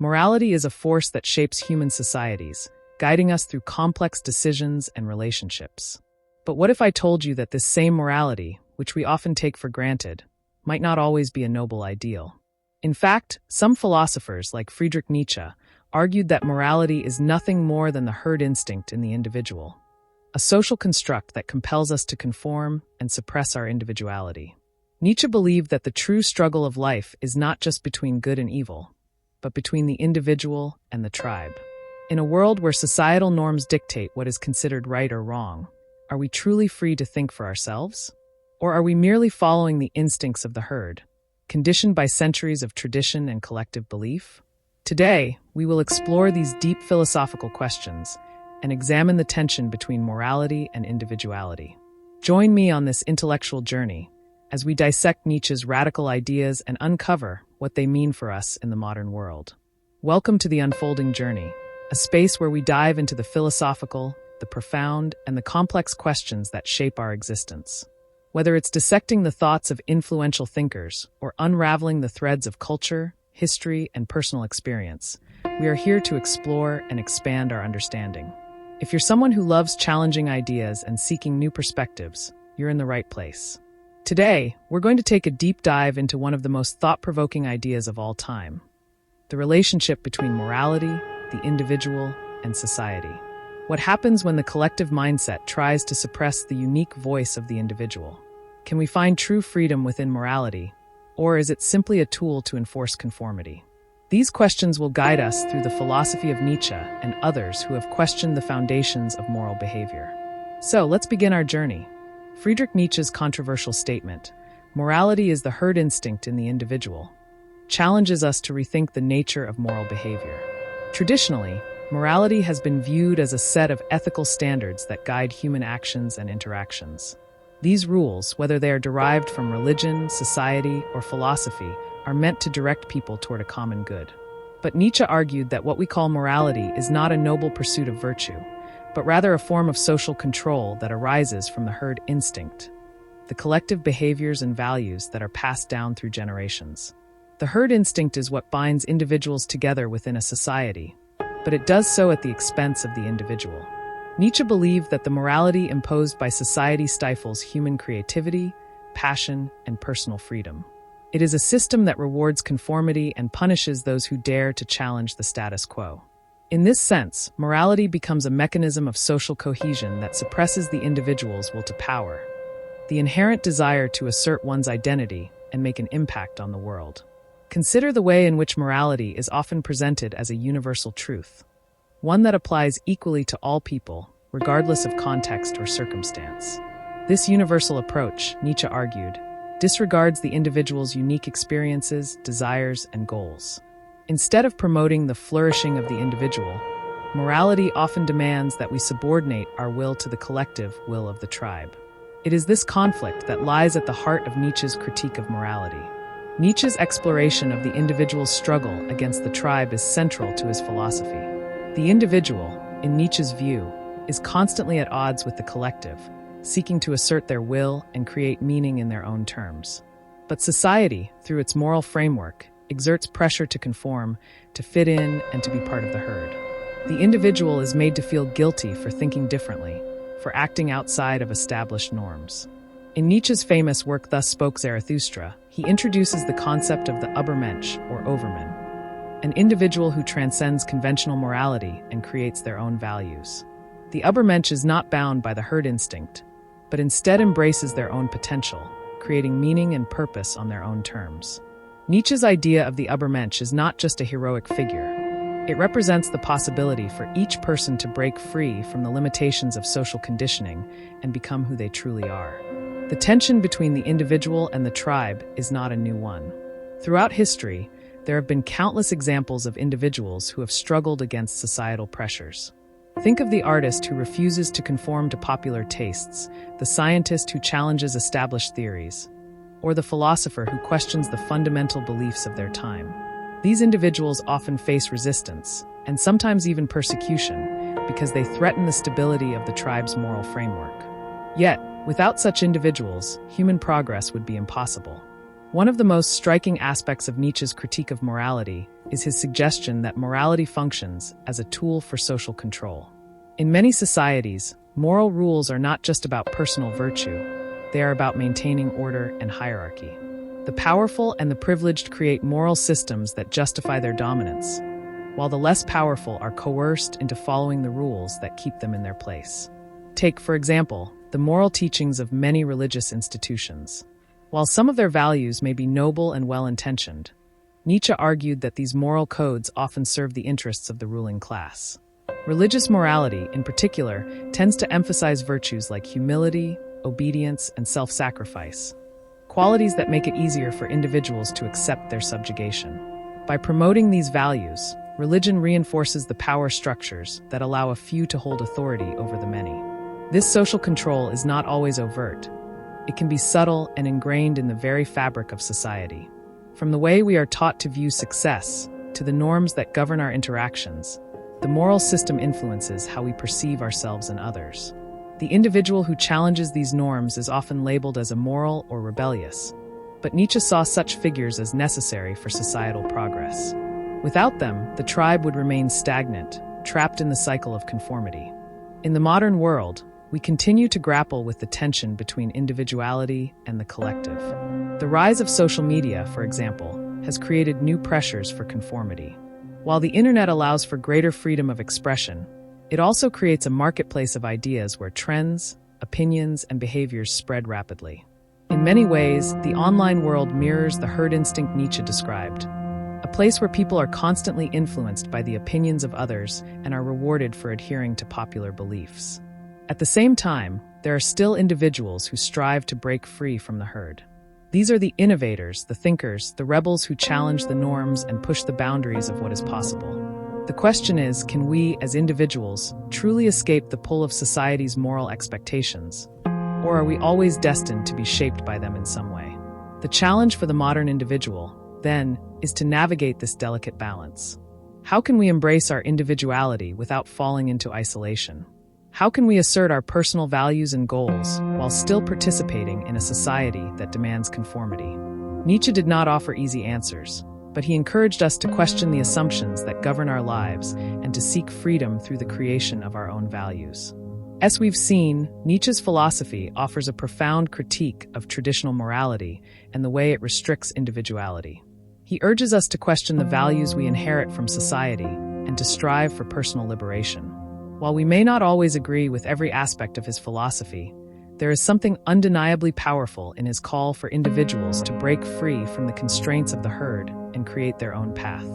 Morality is a force that shapes human societies, guiding us through complex decisions and relationships. But what if I told you that this same morality, which we often take for granted, might not always be a noble ideal? In fact, some philosophers, like Friedrich Nietzsche, argued that morality is nothing more than the herd instinct in the individual, a social construct that compels us to conform and suppress our individuality. Nietzsche believed that the true struggle of life is not just between good and evil, but between the individual and the tribe. In a world where societal norms dictate what is considered right or wrong, are we truly free to think for ourselves? Or are we merely following the instincts of the herd, conditioned by centuries of tradition and collective belief? Today, we will explore these deep philosophical questions and examine the tension between morality and individuality. Join me on this intellectual journey as we dissect Nietzsche's radical ideas and uncover what they mean for us in the modern world. Welcome to The Unfolding Journey, a space where we dive into the philosophical, the profound, and the complex questions that shape our existence. Whether it's dissecting the thoughts of influential thinkers or unraveling the threads of culture, history, and personal experience, we are here to explore and expand our understanding. If you're someone who loves challenging ideas and seeking new perspectives, you're in the right place. Today, we're going to take a deep dive into one of the most thought-provoking ideas of all time: the relationship between morality, the individual, and society. What happens when the collective mindset tries to suppress the unique voice of the individual? Can we find true freedom within morality, or is it simply a tool to enforce conformity? These questions will guide us through the philosophy of Nietzsche and others who have questioned the foundations of moral behavior. So, let's begin our journey. Friedrich Nietzsche's controversial statement, "Morality is the herd instinct in the individual," challenges us to rethink the nature of moral behavior. Traditionally, morality has been viewed as a set of ethical standards that guide human actions and interactions. These rules, whether they are derived from religion, society, or philosophy, are meant to direct people toward a common good. But Nietzsche argued that what we call morality is not a noble pursuit of virtue, but rather a form of social control that arises from the herd instinct, the collective behaviors and values that are passed down through generations. The herd instinct is what binds individuals together within a society, but it does so at the expense of the individual. Nietzsche believed that the morality imposed by society stifles human creativity, passion, and personal freedom. It is a system that rewards conformity and punishes those who dare to challenge the status quo. In this sense, morality becomes a mechanism of social cohesion that suppresses the individual's will to power, the inherent desire to assert one's identity and make an impact on the world. Consider the way in which morality is often presented as a universal truth, one that applies equally to all people, regardless of context or circumstance. This universal approach, Nietzsche argued, disregards the individual's unique experiences, desires, and goals. Instead of promoting the flourishing of the individual, morality often demands that we subordinate our will to the collective will of the tribe. It is this conflict that lies at the heart of Nietzsche's critique of morality. Nietzsche's exploration of the individual's struggle against the tribe is central to his philosophy. The individual, in Nietzsche's view, is constantly at odds with the collective, seeking to assert their will and create meaning in their own terms. But society, through its moral framework, exerts pressure to conform, to fit in, and to be part of the herd. The individual is made to feel guilty for thinking differently, for acting outside of established norms. In Nietzsche's famous work Thus Spoke Zarathustra, he introduces the concept of the Übermensch, or overman, an individual who transcends conventional morality and creates their own values. The Übermensch is not bound by the herd instinct, but instead embraces their own potential, creating meaning and purpose on their own terms. Nietzsche's idea of the Übermensch is not just a heroic figure. It represents the possibility for each person to break free from the limitations of social conditioning and become who they truly are. The tension between the individual and the tribe is not a new one. Throughout history, there have been countless examples of individuals who have struggled against societal pressures. Think of the artist who refuses to conform to popular tastes, the scientist who challenges established theories, or the philosopher who questions the fundamental beliefs of their time. These individuals often face resistance, and sometimes even persecution, because they threaten the stability of the tribe's moral framework. Yet, without such individuals, human progress would be impossible. One of the most striking aspects of Nietzsche's critique of morality is his suggestion that morality functions as a tool for social control. In many societies, moral rules are not just about personal virtue, they are about maintaining order and hierarchy. The powerful and the privileged create moral systems that justify their dominance, while the less powerful are coerced into following the rules that keep them in their place. Take, for example, the moral teachings of many religious institutions. While some of their values may be noble and well-intentioned, Nietzsche argued that these moral codes often serve the interests of the ruling class. Religious morality, in particular, tends to emphasize virtues like humility, obedience, and self-sacrifice, qualities that make it easier for individuals to accept their subjugation. By promoting these values, religion reinforces the power structures that allow a few to hold authority over the many. This social control is not always overt. It can be subtle and ingrained in the very fabric of society. From the way we are taught to view success to the norms that govern our interactions, the moral system influences how we perceive ourselves and others. The individual who challenges these norms is often labeled as immoral or rebellious, but Nietzsche saw such figures as necessary for societal progress. Without them, the tribe would remain stagnant, trapped in the cycle of conformity. In the modern world, we continue to grapple with the tension between individuality and the collective. The rise of social media, for example, has created new pressures for conformity. While the internet allows for greater freedom of expression, it also creates a marketplace of ideas where trends, opinions, and behaviors spread rapidly. In many ways, the online world mirrors the herd instinct Nietzsche described, a place where people are constantly influenced by the opinions of others and are rewarded for adhering to popular beliefs. At the same time, there are still individuals who strive to break free from the herd. These are the innovators, the thinkers, the rebels who challenge the norms and push the boundaries of what is possible. The question is, can we, as individuals, truly escape the pull of society's moral expectations? Or are we always destined to be shaped by them in some way? The challenge for the modern individual, then, is to navigate this delicate balance. How can we embrace our individuality without falling into isolation? How can we assert our personal values and goals while still participating in a society that demands conformity? Nietzsche did not offer easy answers, but he encouraged us to question the assumptions that govern our lives and to seek freedom through the creation of our own values. As we've seen, Nietzsche's philosophy offers a profound critique of traditional morality and the way it restricts individuality. He urges us to question the values we inherit from society and to strive for personal liberation. While we may not always agree with every aspect of his philosophy, there is something undeniably powerful in his call for individuals to break free from the constraints of the herd and create their own path.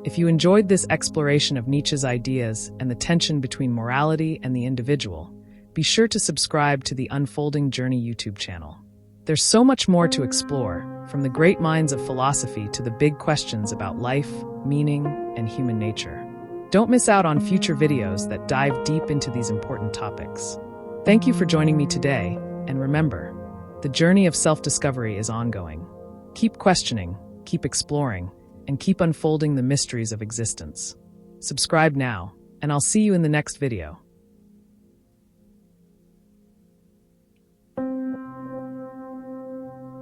If you enjoyed this exploration of Nietzsche's ideas and the tension between morality and the individual, be sure to subscribe to the Unfolding Journey YouTube channel. There's so much more to explore, from the great minds of philosophy to the big questions about life, meaning, and human nature. Don't miss out on future videos that dive deep into these important topics. Thank you for joining me today, and remember, the journey of self-discovery is ongoing. Keep questioning, keep exploring, and keep unfolding the mysteries of existence. Subscribe now, and I'll see you in the next video.